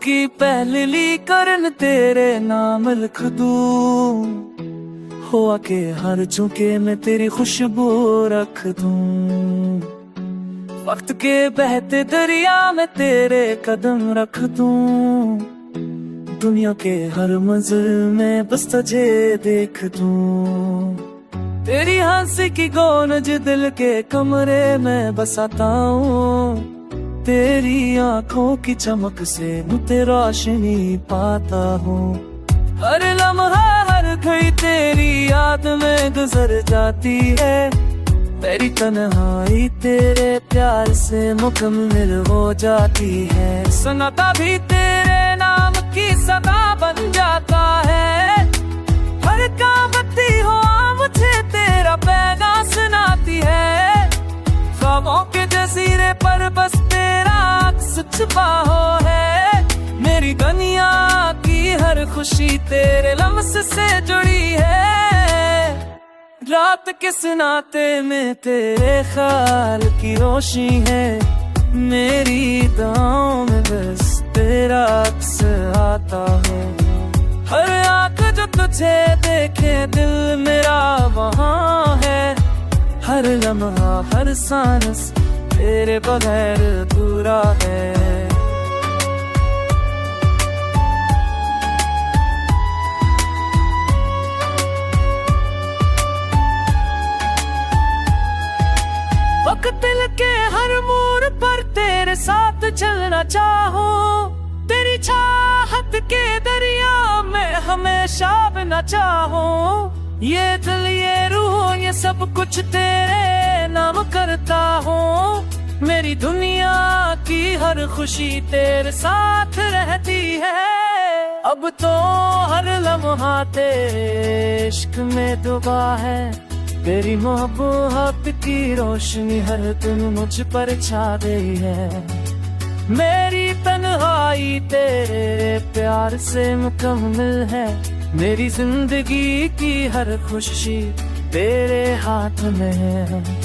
की पहली करन तेरे नाम लिख दूं, हो आके हर झुके मैं तेरी खुशबू रख दूं। वक्त के बहते दरिया में तेरे कदम रख दूं, दुनिया के हर मंजिल में बस तुझे देख दूं। तेरी हंसी की गूंज दिल के कमरे में बसाता हूँ, तेरी आंखों की चमक से मुझे रोशनी पाता हूँ। हर लम्हा हर घड़ी तेरी याद में गुजर जाती है, मेरी तन्हाई तेरे प्यार से मुकम्मल हो जाती है। सुनाता भी तेरे नाम की सदा बन जाता है, हर कामती हो मुझे तेरा पैगाम सुनाती है। ख्वाबों के जजीरे पर बस तेरा अक्स छुपा हो है, मेरी दुनिया की हर खुशी तेरे लम्स से जुड़ी है। रात के नाते में तेरे ख्याल की रोशनी है, मेरी दुआओं में बस तेरा अक्स आता है। हर आंख जो तुझे देखे दिल मेरा वहाँ है, हर लम्हा हर सांस तेरे बगैर पूरा है। वक्त दिल के हर मोड़ पर तेरे साथ चलना चाहूं, तेरी चाहत के दरिया में हमेशा बना चाहूं। ये दिल ये रूह ये सब कुछ तेरे नाम करता हूँ, मेरी दुनिया की हर खुशी तेरे साथ रहती है। अब तो हर लम्हा तेरे इश्क में डूबा है, तेरी मोहब्बत की रोशनी हर दिन मुझ पर छा गई है। मेरी तन्हाई तेरे प्यार से मुकम्मल है, मेरी जिंदगी की हर खुशी तेरे हाथ में है।